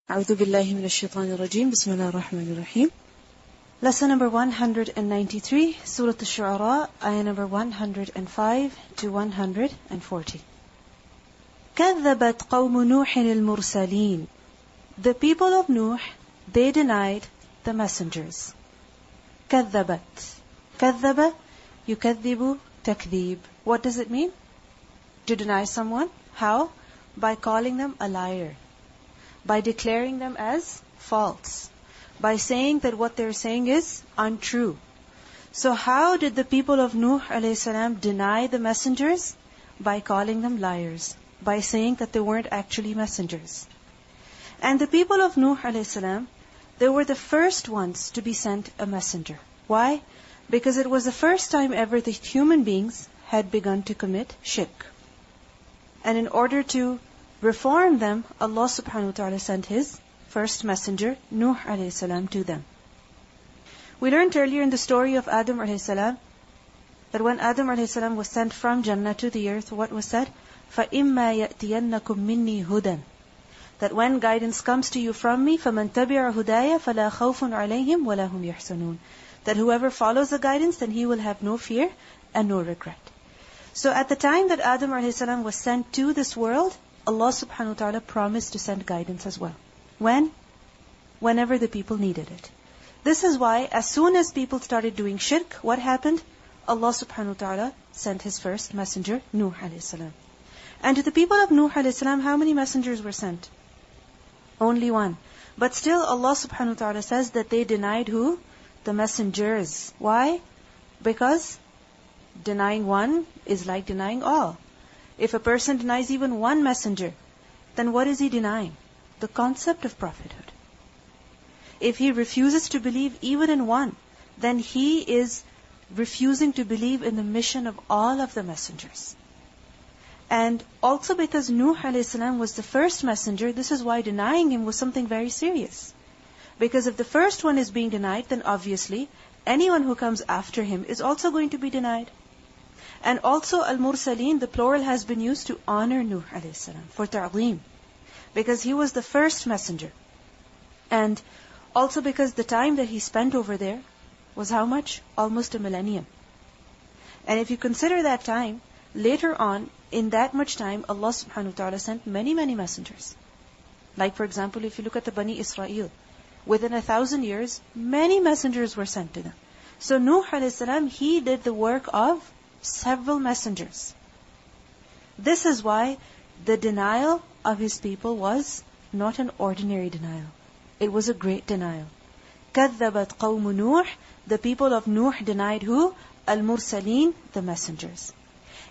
أعوذ بالله من الشيطان الرجيم بسم الله الرحمن الرحيم. Lesson number 193, Surah Ash-Shuara, ayah number 105 to 140. كذبت قوم نوح المرسلين. The people of Nuh, they denied the messengers. كذبت. كذب, يكذب, تكذيب. What does it mean? To deny someone. How? By calling them a liar. By declaring them as false. By saying that what they're saying is untrue. So how did the people of Nuh a.s. deny the messengers? By calling them liars. By saying that they weren't actually messengers. And the people of Nuh a.s., they were the first ones to be sent a messenger. Why? Because it was the first time ever that human beings had begun to commit shirk. And in order to reform them, Allah subhanahu wa ta'ala sent His first messenger, Nuh alayhi salam, to them. We learned earlier in the story of Adam alayhi salam that when Adam alayhi salam was sent from Jannah to the earth, what was said? فَإِمَّا يَأْتِيَنَّكُم مِّنِّي هُدًى. That when guidance comes to you from me, فَمَن تَبِعَ هُدَايَ فَلَا خَوْفٌ عَلَيْهِمْ وَلَا هُمْ يَحْزَنُونَ. That whoever follows the guidance, then he will have no fear and no regret. So at the time that Adam alayhi salam was sent to this world, Allah subhanahu wa ta'ala promised to send guidance as well. When? Whenever the people needed it. This is why as soon as people started doing shirk, what happened? Allah subhanahu wa ta'ala sent His first messenger, Nuh alayhi salam. And to the people of Nuh alayhi salam, how many messengers were sent? Only one. But still Allah subhanahu wa ta'ala says that they denied who? The messengers. Why? Because denying one is like denying all. If a person denies even one messenger, then what is he denying? The concept of prophethood. If he refuses to believe even in one, then he is refusing to believe in the mission of all of the messengers. And also because Nuh a.s. was the first messenger, this is why denying him was something very serious. Because if the first one is being denied, then obviously anyone who comes after him is also going to be denied. And also al-Mursaleen, the plural has been used to honor Nuh a.s. for ta'zeem. Because he was the first messenger. And also because the time that he spent over there was how much? Almost a millennium. And if you consider that time, later on, in that much time, Allah subhanahu wa ta'ala sent many, many messengers. Like for example, if you look at the Bani Israel, within 1,000 years, many messengers were sent to them. So Nuh a.s., he did the work of several messengers. This is why the denial of his people was not an ordinary denial. It was a great denial. كَذَّبَتْ قَوْمُ نُوحٍ. The people of Nuh denied who? Al-Mursaleen, the messengers.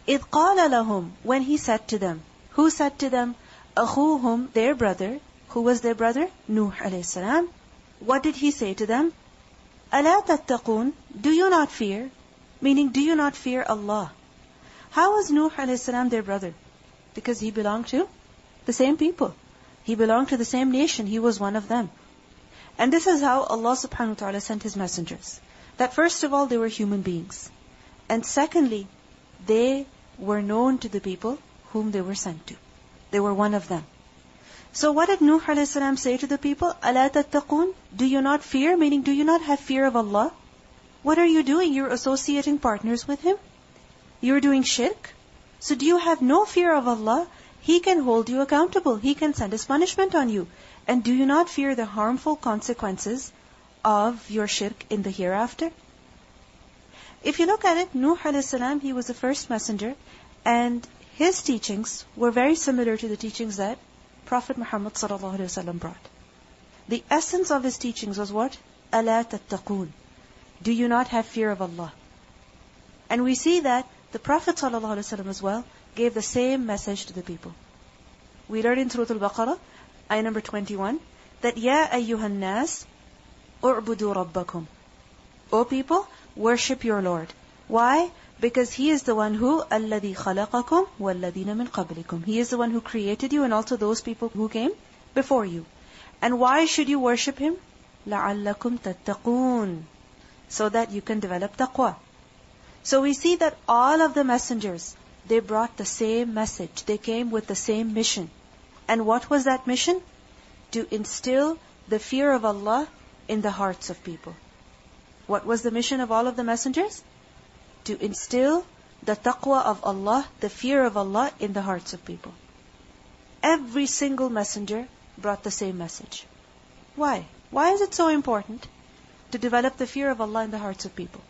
إِذْ قَالَ لَهُمْ. When he said to them. Who said to them? أَخُوهُمْ, their brother. Who was their brother? Nuh alayhi salam. What did he say to them? أَلَا تَتَّقُونَ. Do you not fear? Meaning, do you not fear Allah? How was Nuh alayhi salam their brother? Because he belonged to the same people. He belonged to the same nation. He was one of them. And this is how Allah subhanahu wa ta'ala sent His messengers. That first of all, they were human beings. And secondly, they were known to the people whom they were sent to. They were one of them. So what did Nuh alayhi salam say to the people? أَلَا تَتَّقُونَ. Do you not fear? Meaning, do you not have fear of Allah? What are you doing? You're associating partners with Him. You're doing shirk. So do you have no fear of Allah? He can hold you accountable. He can send His punishment on you. And do you not fear the harmful consequences of your shirk in the hereafter? If you look at it, Nuh a.s., he was the first messenger. And his teachings were very similar to the teachings that Prophet Muhammad ﷺ brought. The essence of his teachings was what? أَلَا تَتَّقُونَ. Do you not have fear of Allah? And we see that the Prophet ﷺ as well gave the same message to the people. We learned in Surah Al-Baqarah, ayah number 21, that يَا أَيُّهَا النَّاسِ اُعْبُدُوا رَبَّكُمْ. O people, worship your Lord. Why? Because He is the one who الَّذِي خَلَقَكُمْ وَالَّذِينَ مِنْ قَبْلِكُمْ. He is the one who created you and also those people who came before you. And why should you worship Him? لَعَلَّكُمْ تَتَّقُونَ. So that you can develop taqwa. So we see that all of the messengers, they brought the same message. They came with the same mission. And what was that mission? to instill the fear of Allah in the hearts of people. What was the mission of all of the messengers? To instill the taqwa of Allah, the fear of Allah in the hearts of people. Every single messenger brought the same message. Why? Why is it so important to develop the fear of Allah in the hearts of people?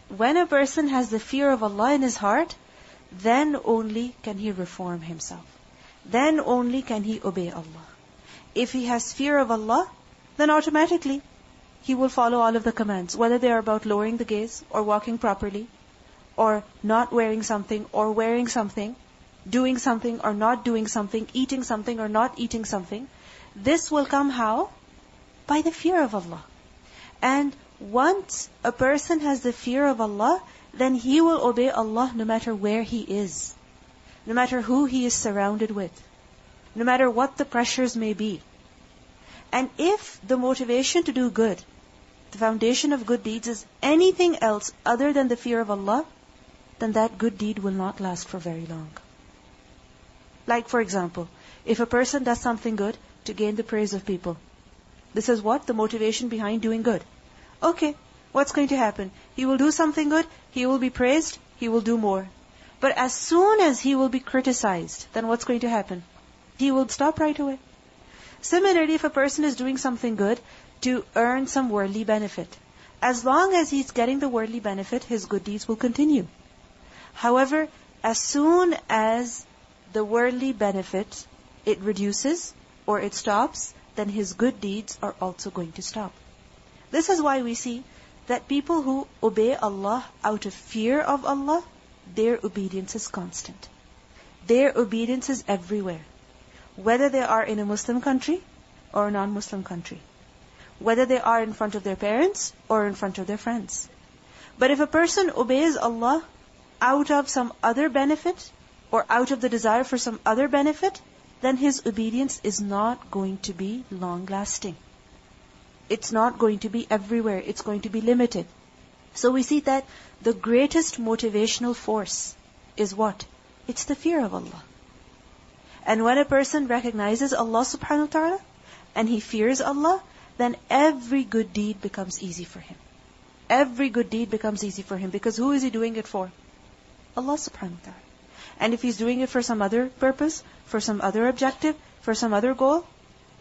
When a person has the fear of Allah in his heart, then only can he reform himself. Then only can he obey Allah. If he has fear of Allah, then automatically he will follow all of the commands, whether they are about lowering the gaze or walking properly, or not wearing something or wearing something, doing something or not doing something, eating something or not eating something. This will come how? By the fear of Allah. And once a person has the fear of Allah, then he will obey Allah no matter where he is, no matter who he is surrounded with, no matter what the pressures may be. And if the motivation to do good, the foundation of good deeds is anything else other than the fear of Allah, then that good deed will not last for very long. Like for example, if a person does something good to gain the praise of people, this is what? The motivation behind doing good. Okay, what's going to happen? He will do something good, he will be praised, he will do more. But as soon as he will be criticized, then what's going to happen? He will stop right away. Similarly, if a person is doing something good to earn some worldly benefit, as long as he's getting the worldly benefit, his good deeds will continue. However, as soon as the worldly benefit, it reduces or it stops, then his good deeds are also going to stop. This is why we see that people who obey Allah out of fear of Allah, their obedience is constant. Their obedience is everywhere. Whether they are in a Muslim country or a non-Muslim country. Whether they are in front of their parents or in front of their friends. But if a person obeys Allah out of some other benefit or out of the desire for some other benefit, then his obedience is not going to be long-lasting. It's not going to be everywhere. It's going to be limited. So we see that the greatest motivational force is what? It's the fear of Allah. And when a person recognizes Allah subhanahu wa ta'ala and he fears Allah, then every good deed becomes easy for him. Every good deed becomes easy for him because who is he doing it for? Allah subhanahu wa ta'ala. And if he's doing it for some other purpose, for some other objective, for some other goal,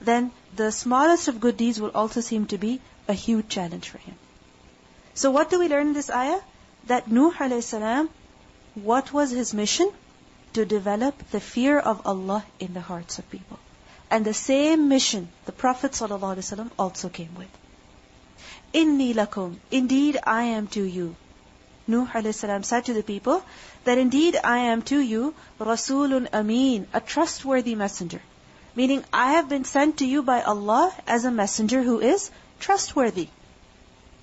then the smallest of good deeds will also seem to be a huge challenge for him. So what do we learn in this ayah? That Nuh alayhi salam, what was his mission? To develop the fear of Allah in the hearts of people. And the same mission the Prophet ﷺ also came with. Inni lakum, indeed I am to you. Nuh alayhi salam said to the people that indeed I am to you Rasulun Ameen, a trustworthy messenger. Meaning I have been sent to you by Allah as a messenger who is trustworthy.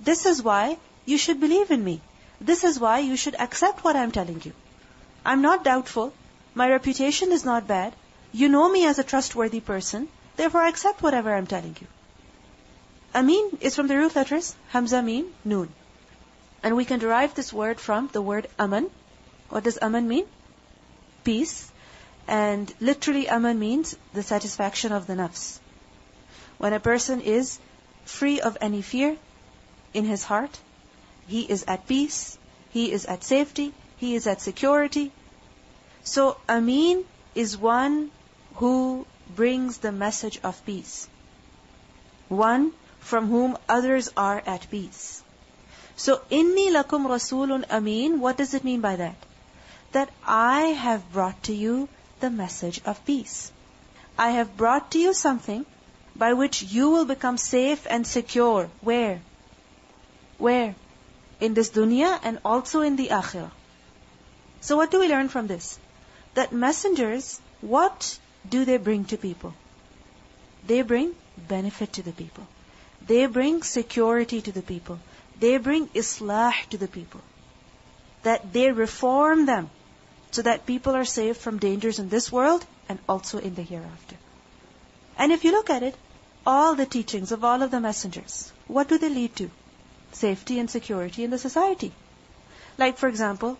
This is why you should believe in me. This is why you should accept what I'm telling you. I'm not doubtful. My reputation is not bad. You know me as a trustworthy person. Therefore accept whatever I'm telling you. Ameen is from the root letters Hamza, Mim, Noon. And we can derive this word from the word Aman. What does Aman mean? Peace. And literally Aman means the satisfaction of the nafs. When a person is free of any fear in his heart, he is at peace, he is at safety, he is at security. So Ameen is one who brings the message of peace. One from whom others are at peace. So Inni lakum Rasulun Ameen, what does it mean by that? That I have brought to you the message of peace. I have brought to you something by which you will become safe and secure. Where? Where? In this dunya and also in the akhirah. So what do we learn from this? That messengers, what do they bring to people? They bring benefit to the people. They bring security to the people. They bring islah to the people. That they reform them so that people are saved from dangers in this world and also in the hereafter. And if you look at it, all the teachings of all of the messengers, what do they lead to? Safety and security in the society. Like for example,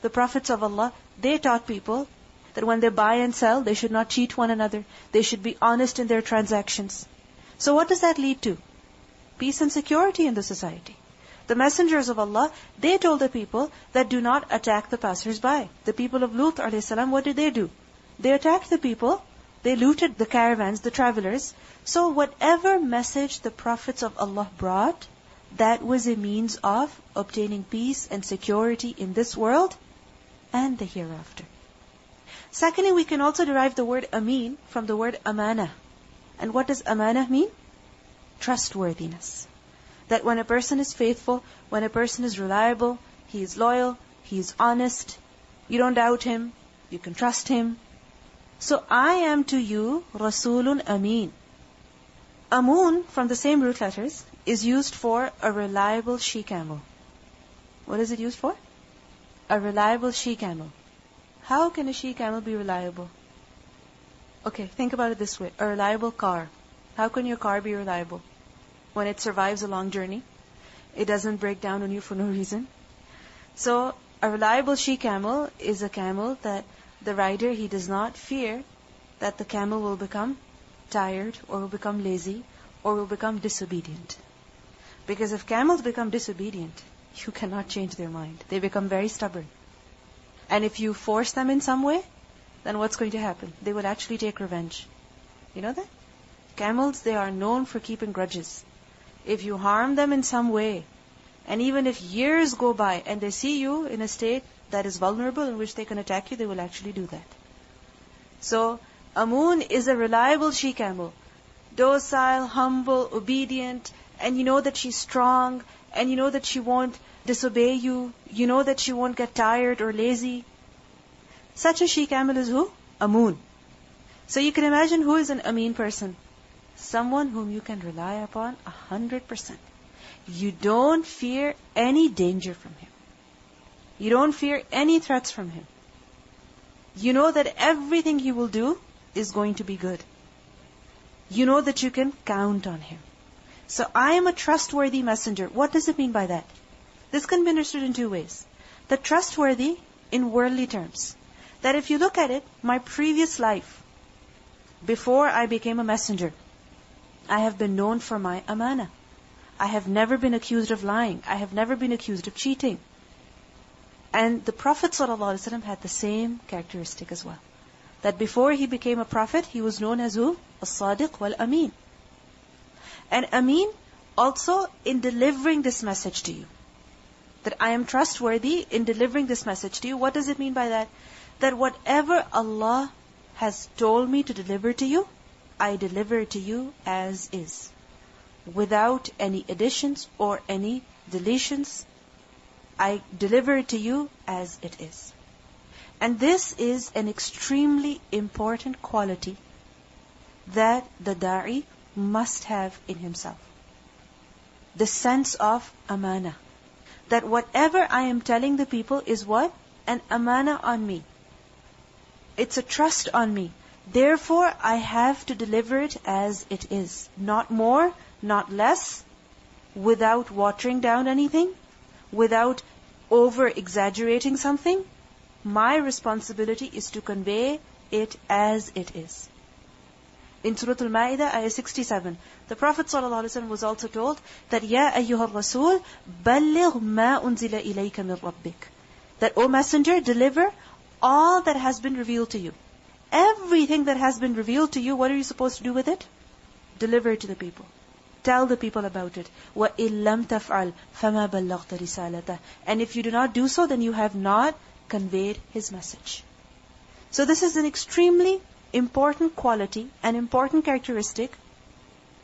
the prophets of Allah, they taught people that when they buy and sell, they should not cheat one another. They should be honest in their transactions. So what does that lead to? Peace and security in the society. The messengers of Allah, they told the people that do not attack the passers-by. The people of Lut a.s., what did they do? They attacked the people. They looted the caravans, the travelers. So whatever message the prophets of Allah brought, that was a means of obtaining peace and security in this world and the hereafter. Secondly, we can also derive the word ameen from the word amana. And what does amana mean? Trustworthiness. That when a person is faithful, when a person is reliable, he is loyal, he is honest, you don't doubt him, you can trust him. So I am to you Rasulun Ameen. Amun, from the same root letters, is used for a reliable she-camel. What is it used for? A reliable she-camel. How can a she-camel be reliable? Okay, think about it this way. A reliable car. How can your car be reliable? When it survives a long journey, it doesn't break down on you for no reason. So, a reliable she-camel is a camel that the rider, he does not fear that the camel will become tired or will become lazy or will become disobedient. Because if camels become disobedient, you cannot change their mind. They become very stubborn. And if you force them in some way, then what's going to happen? They will actually take revenge. You know that? Camels, they are known for keeping grudges. If you harm them in some way, and even if years go by and they see you in a state that is vulnerable in which they can attack you, they will actually do that. So, Amun is a reliable she-camel. Docile, humble, obedient, and you know that she's strong, and you know that she won't disobey you, you know that she won't get tired or lazy. Such a she-camel is who? Amun. So you can imagine who is an Ameen person. Someone whom you can rely upon 100%. You don't fear any danger from him. You don't fear any threats from him. You know that everything he will do is going to be good. You know that you can count on him. So I am a trustworthy messenger. What does it mean by that? This can be understood in two ways. The trustworthy in worldly terms. That if you look at it, my previous life, before I became a messenger, I have been known for my amana. I have never been accused of lying. I have never been accused of cheating. And the Prophet ﷺ had the same characteristic as well. That before he became a prophet, he was known as who? As-Sadiq wal-Ameen. And Ameen also in delivering this message to you. That I am trustworthy in delivering this message to you. What does it mean by that? That whatever Allah has told me to deliver to you, I deliver it to you as is. Without any additions or any deletions. I deliver it to you as it is. And this is an extremely important quality that the da'i must have in himself. The sense of amana. That whatever I am telling the people is what? An amana on me. It's a trust on me. Therefore, I have to deliver it as it is. Not more, not less, without watering down anything, without over-exaggerating something. My responsibility is to convey it as it is. In Surah Al-Ma'idah, ayah 67, the Prophet ﷺ was also told that, Ya ayyuhal Rasul, balligh ma unzila ilayka min rabbik. That, O Messenger, deliver all that has been revealed to you. Everything that has been revealed to you, what are you supposed to do with it? Deliver it to the people. Tell the people about it. وَإِن لَمْ تَفْعَلْ فَمَا بَلَّغْتَ رِسَالَتَهُ. And if you do not do so, then you have not conveyed his message. So this is an extremely important quality, an important characteristic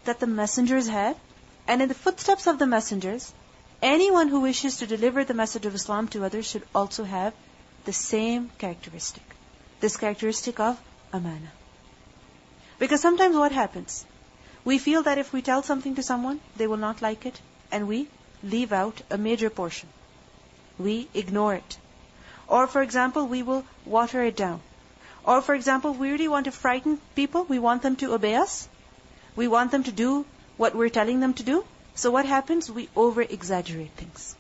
that the messengers had. And in the footsteps of the messengers, anyone who wishes to deliver the message of Islam to others should also have the same characteristic. This characteristic of amana. Because sometimes what happens? We feel that if we tell something to someone, they will not like it, and we leave out a major portion. We ignore it. Or for example, we will water it down. Or for example, we really want to frighten people, we want them to obey us. We want them to do what we're telling them to do. So what happens? We over-exaggerate things.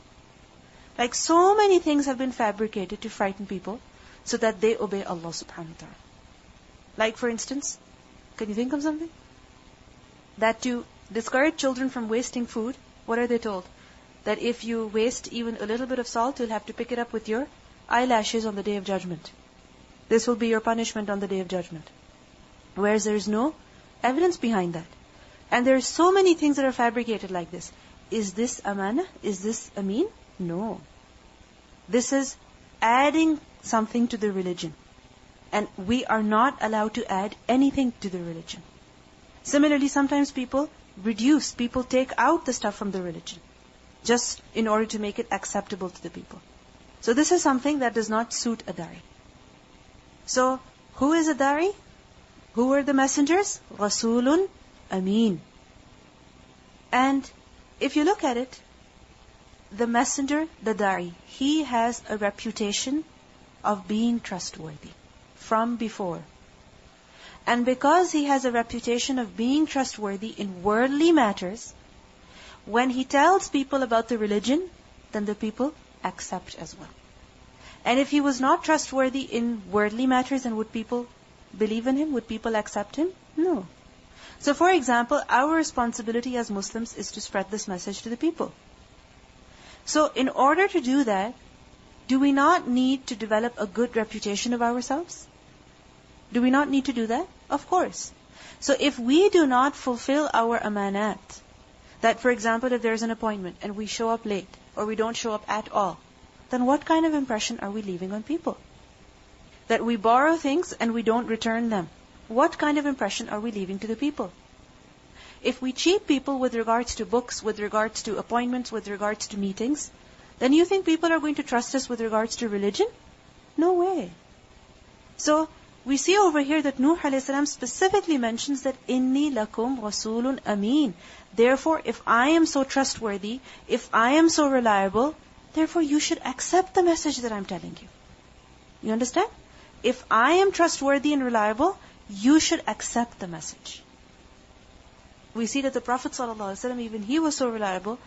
Like so many things have been fabricated to frighten people, so that they obey Allah subhanahu wa ta'ala. Like for instance, can you think of something? That to discourage children from wasting food, what are they told? That if you waste even a little bit of salt, you'll have to pick it up with your eyelashes on the Day of Judgment. This will be your punishment on the Day of Judgment. Whereas there is no evidence behind that. And there are so many things that are fabricated like this. Is this amana? Is this ameen? No. This is adding something to the religion. And we are not allowed to add anything to the religion. Similarly, sometimes people take out the stuff from the religion, just in order to make it acceptable to the people. So this is something that does not suit a da'i. So, who is a da'i? Who were the messengers? Rasulun Ameen. And if you look at it, the messenger, the da'i, he has a reputation of being trustworthy from before. And because he has a reputation of being trustworthy in worldly matters, when he tells people about the religion, then the people accept as well. And if he was not trustworthy in worldly matters, then would people believe in him? Would people accept him? No. So for example, our responsibility as Muslims is to spread this message to the people. So in order to do that, do we not need to develop a good reputation of ourselves? Do we not need to do that? Of course. So if we do not fulfill our amanat, that for example, if there's an appointment and we show up late, or we don't show up at all, then what kind of impression are we leaving on people? That we borrow things and we don't return them. What kind of impression are we leaving to the people? If we cheat people with regards to books, with regards to appointments, with regards to meetings, then you think people are going to trust us with regards to religion? No way. So, we see over here that Nuh a.s. specifically mentions that inni lakum rasulun ameen. Therefore, if I am so trustworthy, if I am so reliable, therefore you should accept the message that I'm telling you. You understand? If I am trustworthy and reliable, you should accept the message. We see that the Prophet ﷺ, even he was so reliable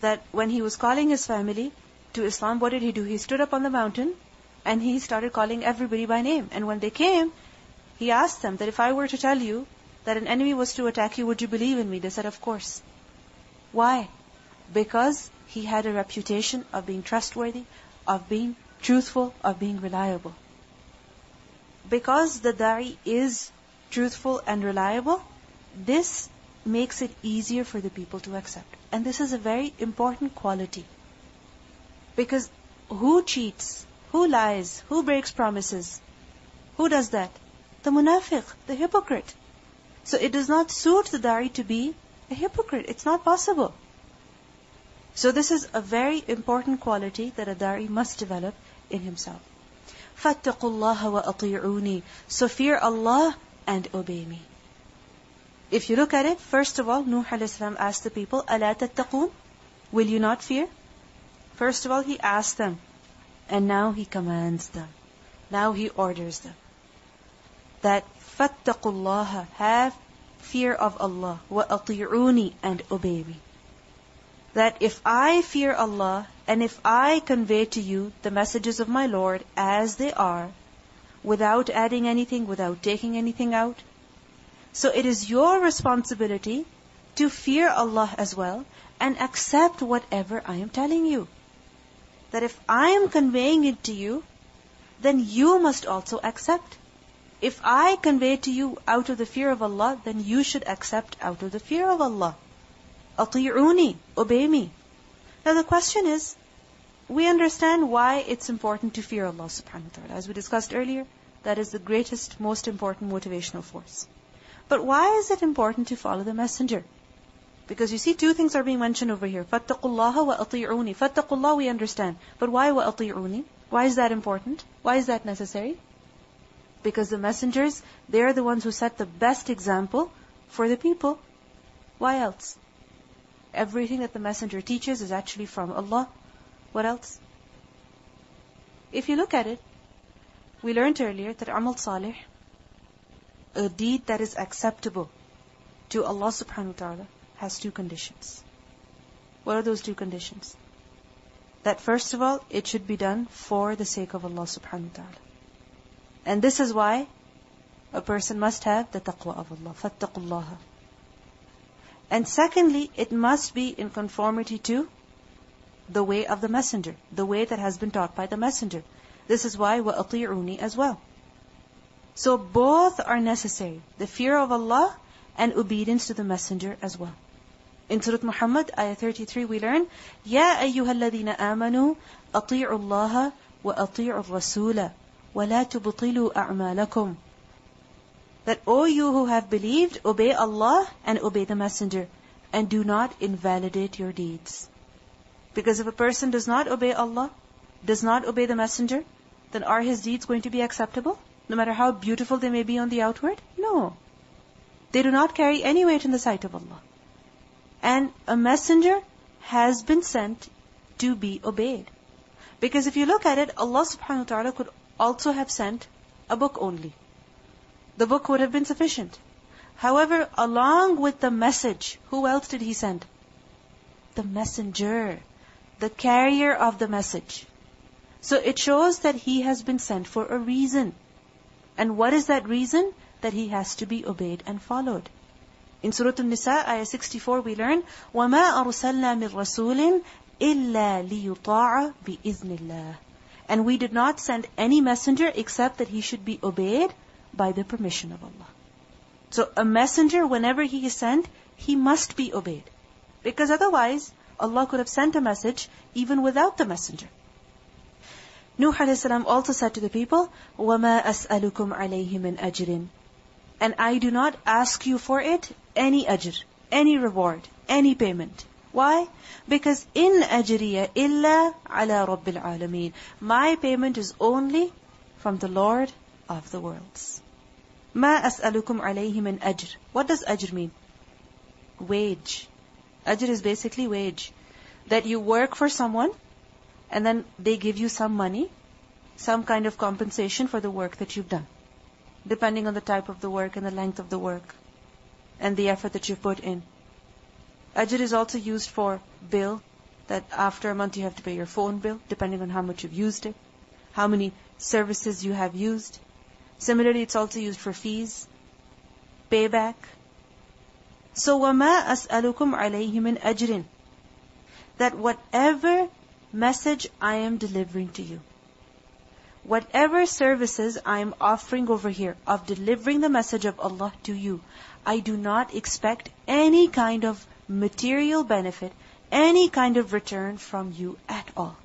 that when he was calling his family to Islam, what did he do? He stood up on the mountain and he started calling everybody by name. And when they came, he asked them that if I were to tell you that an enemy was to attack you, would you believe in me? They said, of course. Why? Because he had a reputation of being trustworthy, of being truthful, of being reliable. Because the da'i is truthful and reliable, this makes it easier for the people to accept. And this is a very important quality. Because who cheats? Who lies? Who breaks promises? Who does that? The munafiq, the hypocrite. So it does not suit the da'i to be a hypocrite. It's not possible. So this is a very important quality that a da'i must develop in himself. فَاتَّقُوا اللَّهَ وَأَطِيعُونِي. So fear Allah and obey me. If you look at it, first of all, Nuh a.s. asked the people, أَلَا تَتَّقُونَ? Will you not fear? First of all, he asked them. And now he commands them. Now he orders them. That فَاتَّقُوا اللَّهَ, have fear of Allah, وَأَطِيعُونِي, and obey me. That if I fear Allah, and if I convey to you the messages of my Lord as they are, without adding anything, without taking anything out, so it is your responsibility to fear Allah as well, and accept whatever I am telling you. That if I am conveying it to you, then you must also accept. If I convey to you out of the fear of Allah, then you should accept out of the fear of Allah. أطيعوني, obey me. Now the question is, we understand why it's important to fear Allah subhanahu wa ta'ala. As we discussed earlier, that is the greatest, most important motivational force. But why is it important to follow the messenger? Because you see, two things are being mentioned over here. فَاتَّقُوا اللَّهَ وَأَطِيعُونِي. فَاتَّقُوا اللَّهَ we understand. But why وَأَطِيعُونِي? Why is that important? Why is that necessary? Because the messengers, they are the ones who set the best example for the people. Why else? Everything that the messenger teaches is actually from Allah. What else? If you look at it, we learned earlier that amal salih, a deed that is acceptable to Allah subhanahu wa ta'ala, has two conditions. What are those two conditions? That first of all, it should be done for the sake of Allah subhanahu wa ta'ala. And this is why a person must have the taqwa of Allah. فَاتَّقُوا اللَّهَ. And secondly, it must be in conformity to the way of the messenger, the way that has been taught by the messenger. This is why وَأَطِيعُونِي as well. So both are necessary, the fear of Allah and obedience to the messenger as well. In Surah Muhammad, ayah 33, we learn, يَا أَيُّهَا الَّذِينَ آمَنُوا أَطِيعُوا اللَّهَ وَأَطِيعُوا الرَّسُولَ وَلَا تُبْطِلُوا أَعْمَالَكُمْ. That, O you who have believed, obey Allah and obey the messenger, and do not invalidate your deeds. Because if a person does not obey Allah, does not obey the messenger, then are his deeds going to be acceptable? No matter how beautiful they may be on the outward? No. They do not carry any weight in the sight of Allah. And a messenger has been sent to be obeyed. Because if you look at it, Allah subhanahu wa ta'ala could also have sent a book only. The book would have been sufficient. However, along with the message, who else did He send? The messenger, the carrier of the message. So it shows that he has been sent for a reason. And what is that reason? That he has to be obeyed and followed. In Surah An-Nisa, ayah 64, we learn, وَمَا أَرْسَلْنَا مِن رَسُولٍ إِلَّا لِيُطَاعَ بِإِذْنِ اللَّهِ. And we did not send any messenger except that he should be obeyed by the permission of Allah. So a messenger, whenever he is sent, he must be obeyed. Because otherwise, Allah could have sent a message even without the messenger. Nuh a.s. also said to the people, وَمَا أَسْأَلُكُمْ عَلَيْهِ مِنْ أَجْرٍ. And I do not ask you for it any ajr, any reward, any payment. Why? Because in ajriya illa ala rabbil alameen. My payment is only from the Lord of the worlds. Ma as'alukum alayhi min ajr. What does ajr mean? Wage. Ajr is basically wage. That you work for someone and then they give you some money, some kind of compensation for the work that you've done, depending on the type of the work and the length of the work and the effort that you've put in. Ajr is also used for bill, that after a month you have to pay your phone bill, depending on how much you've used it, how many services you have used. Similarly, it's also used for fees, payback. So, وَمَا أَسْأَلُكُمْ عَلَيْهِ مِنْ أَجْرٍ. That whatever message I am delivering to you, whatever services I am offering over here of delivering the message of Allah to you, I do not expect any kind of material benefit, any kind of return from you at all.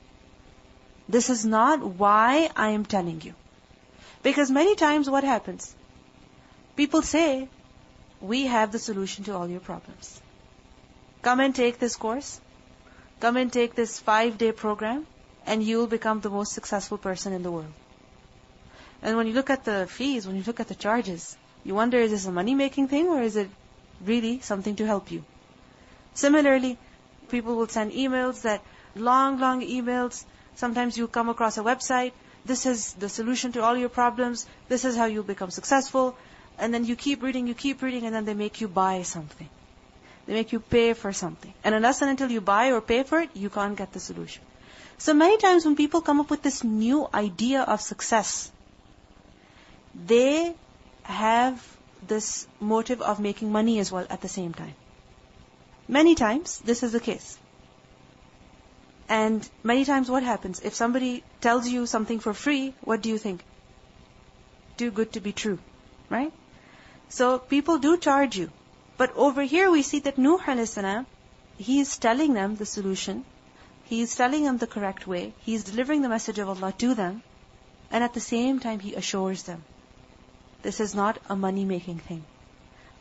This is not why I am telling you. Because many times what happens? People say, we have the solution to all your problems. Come and take this course. Come and take this 5-day program, and you will become the most successful person in the world. And when you look at the fees, when you look at the charges, you wonder, is this a money-making thing or is it really something to help you? Similarly, people will send emails, that long emails. Sometimes you come across a website. This is the solution to all your problems. This is how you'll become successful. And then you keep reading, and then they make you buy something. They make you pay for something. And unless and until you buy or pay for it, you can't get the solution. So many times when people come up with this new idea of success, they have this motive of making money as well at the same time. Many times this is the case. And many times what happens? If somebody tells you something for free, what do you think? Too good to be true, right? So people do charge you. But over here we see that Nuh a.s., he is telling them the solution. He is telling them the correct way. He is delivering the message of Allah to them. And at the same time he assures them, this is not a money-making thing.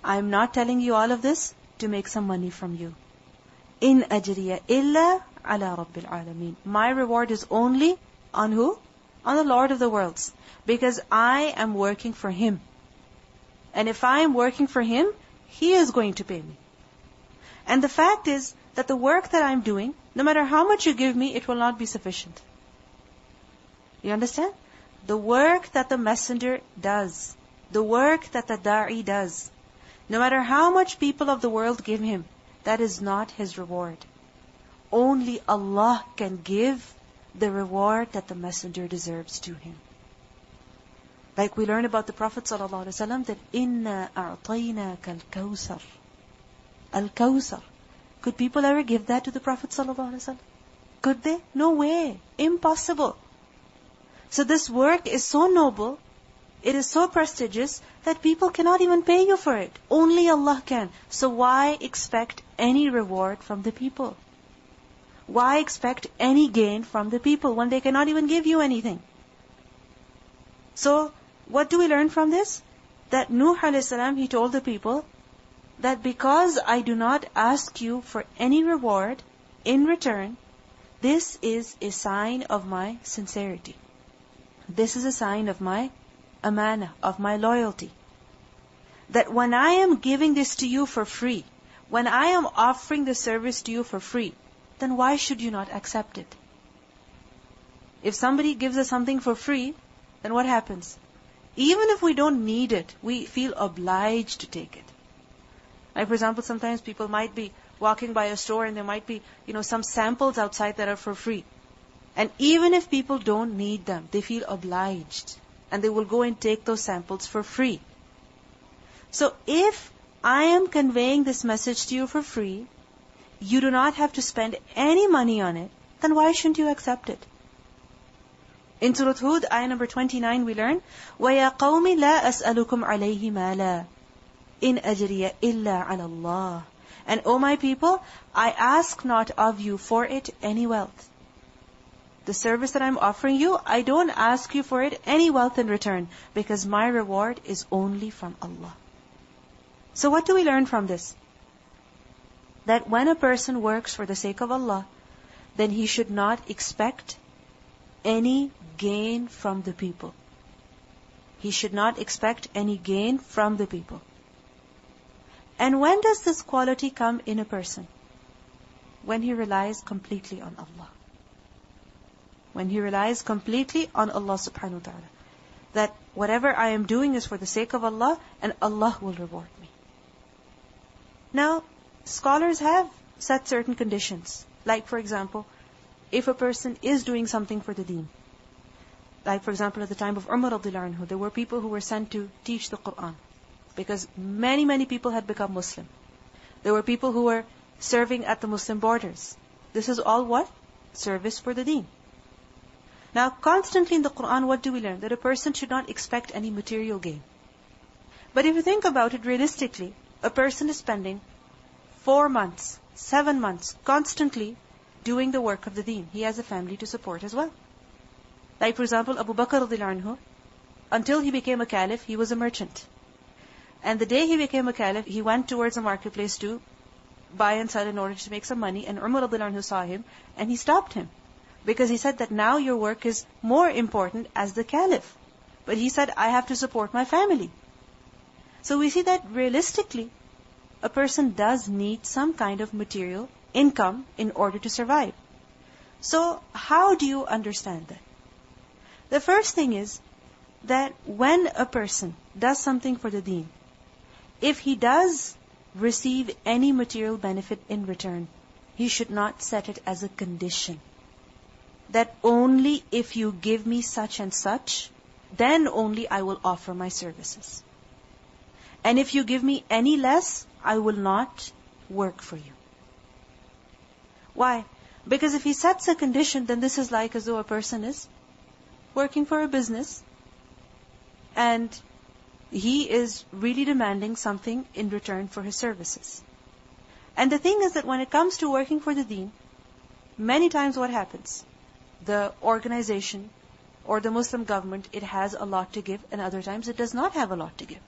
I am not telling you all of this to make some money from you. In ajriya illa ala rabbil alameen. My reward is only on who? On the Lord of the worlds. Because I am working for Him. And if I am working for Him, He is going to pay me. And the fact is that the work that I'm doing, no matter how much you give me, it will not be sufficient. You understand? The work that the messenger does, the work that the da'i does, no matter how much people of the world give him, that is not his reward. Only Allah can give the reward that the messenger deserves to him. Like we learn about the Prophet ﷺ that إِنَّا أَعْطَيْنَاكَ الْكَوْثَرَ. Al-Kawthar. Could people ever give that to the Prophet ﷺ? Could they? No way. Impossible. So this work is so noble, it is so prestigious that people cannot even pay you for it. Only Allah can. So why expect any reward from the people? Why expect any gain from the people when they cannot even give you anything? So, what do we learn from this? That Nuh a.s., he told the people that because I do not ask you for any reward in return, this is a sign of my sincerity. This is a sign of my amana, of my loyalty. That when I am giving this to you for free, when I am offering the service to you for free, then why should you not accept it? If somebody gives us something for free, then what happens? Even if we don't need it, we feel obliged to take it. Like for example, sometimes people might be walking by a store and there might be, some samples outside that are for free. And even if people don't need them, they feel obliged. And they will go and take those samples for free. So if I am conveying this message to you for free, you do not have to spend any money on it, then why shouldn't you accept it? In Surah Hud, ayah number 29, we learn, وَيَا قَوْمِ لَا أَسْأَلُكُمْ عَلَيْهِ مَالًا إِنْ أَجْرِيَ إِلَّا عَلَى اللَّهِ. And O my people, I ask not of you for it any wealth. The service that I'm offering you, I don't ask you for it any wealth in return, because my reward is only from Allah. So what do we learn from this? That when a person works for the sake of Allah, then he should not expect any gain from the people. He should not expect any gain from the people. And when does this quality come in a person? When he relies completely on Allah. When he relies completely on Allah subhanahu wa ta'ala. That whatever I am doing is for the sake of Allah, and Allah will reward me. Now, scholars have set certain conditions. Like for example, if a person is doing something for the deen. Like for example, at the time of Umar radiallahu anhu, there were people who were sent to teach the Qur'an. Because many people had become Muslim. There were people who were serving at the Muslim borders. This is all what? Service for the deen. Now, constantly in the Qur'an, what do we learn? That a person should not expect any material gain. But if you think about it realistically, a person is spending 4 months, 7 months, constantly doing the work of the deen. He has a family to support as well. Like for example, Abu Bakr radiallahu anhu, until he became a caliph, he was a merchant. And the day he became a caliph, he went towards the marketplace to buy and sell in order to make some money. And Umar radiallahu anhu saw him, and he stopped him. Because he said that now your work is more important as the caliph. But he said, I have to support my family. So we see that realistically, a person does need some kind of material income in order to survive. So how do you understand that? The first thing is that when a person does something for the deen, if he does receive any material benefit in return, he should not set it as a condition. That only if you give me such and such, then only I will offer my services. And if you give me any less, I will not work for you. Why? Because if he sets a condition, then this is like as though a person is working for a business and he is really demanding something in return for his services. And the thing is that when it comes to working for the deen, many times what happens? The organization or the Muslim government, it has a lot to give, and other times it does not have a lot to give.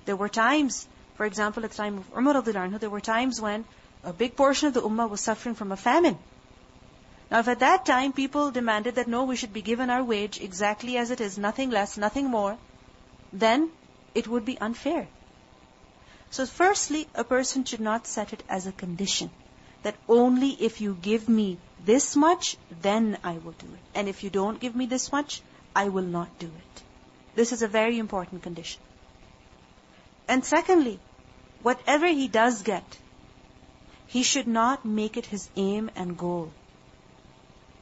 There were times, for example, at the time of Umar radiallahu anhu, there were times when a big portion of the ummah was suffering from a famine. Now if at that time people demanded that no, we should be given our wage exactly as it is, nothing less, nothing more, then it would be unfair. So firstly, a person should not set it as a condition. That only if you give me this much, then I will do it. And if you don't give me this much, I will not do it. This is a very important condition. And secondly, whatever he does get, he should not make it his aim and goal.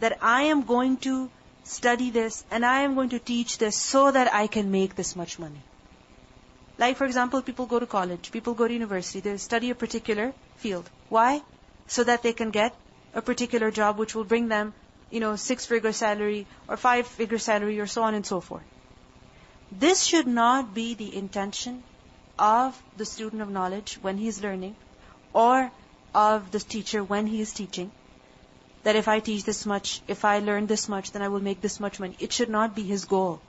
That I am going to study this, and I am going to teach this so that I can make this much money. Like for example, people go to college, people go to university, they study a particular field. Why? So that they can get a particular job which will bring them, 6-figure salary or 5-figure salary or so on and so forth. This should not be the intention of the student of knowledge when he is learning, or of the teacher when he is teaching. That if I teach this much, if I learn this much, then I will make this much money. It should not be his goal.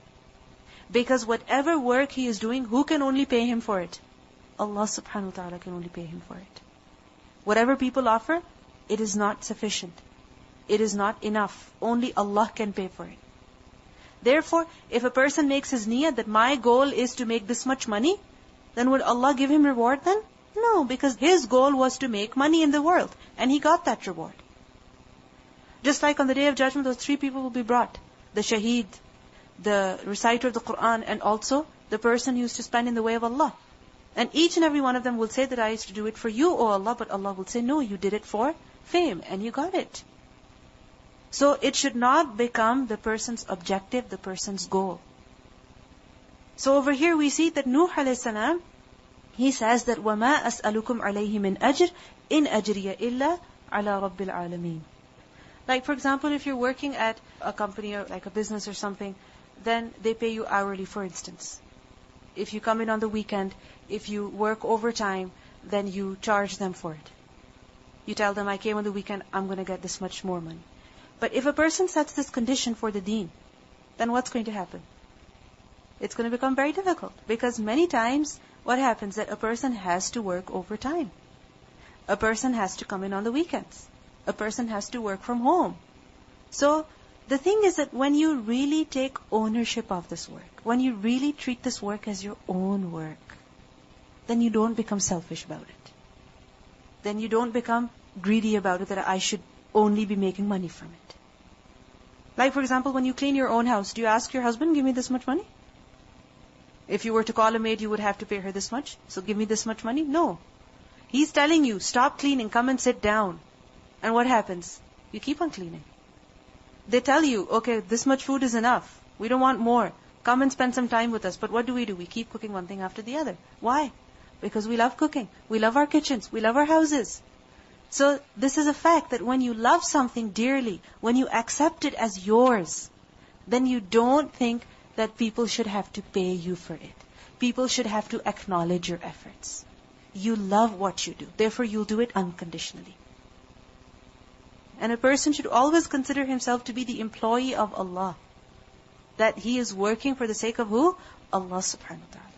Because whatever work he is doing, who can only pay him for it? Allah subhanahu wa ta'ala can only pay him for it. Whatever people offer, it is not sufficient. It is not enough. Only Allah can pay for it. Therefore, if a person makes his niyyah that my goal is to make this much money, then would Allah give him reward then? No, because his goal was to make money in the world, and he got that reward. Just like on the Day of Judgment, those 3 people will be brought. The shaheed, the reciter of the Qur'an, and also the person who used to spend in the way of Allah. And each and every one of them will say that I used to do it for you, O Allah, but Allah will say, no, you did it for fame, and you got it. So it should not become the person's objective, the person's goal. So over here we see that Nuh alayhi salam, he says that وَمَا أَسْأَلُكُمْ عَلَيْهِ مِنْ أَجْرٍ إِنْ أَجْرِيَ إِلَّا عَلَى رَبِّ الْعَالَمِينَ. Like for example, if you're working at a company or like a business or something, then they pay you hourly, for instance. If you come in on the weekend, if you work overtime, then you charge them for it. You tell them, I came on the weekend, I'm going to get this much more money. But if a person sets this condition for the deen, then what's going to happen? It's going to become very difficult. Because many times, what happens that a person has to work overtime. A person has to come in on the weekends. A person has to work from home. So, the thing is that when you really take ownership of this work, when you really treat this work as your own work, then you don't become selfish about it. Then you don't become greedy about it, that I should only be making money from it. Like for example, when you clean your own house, do you ask your husband, give me this much money? If you were to call a maid, you would have to pay her this much. So give me this much money? No. He's telling you, stop cleaning, come and sit down. And what happens? You keep on cleaning. They tell you, okay, this much food is enough. We don't want more. Come and spend some time with us. But what do? We keep cooking one thing after the other. Why? Because we love cooking. We love our kitchens. We love our houses. So this is a fact that when you love something dearly, when you accept it as yours, then you don't think that people should have to pay you for it. People should have to acknowledge your efforts. You love what you do. Therefore, you'll do it unconditionally. And a person should always consider himself to be the employee of Allah. That he is working for the sake of who? Allah subhanahu wa ta'ala.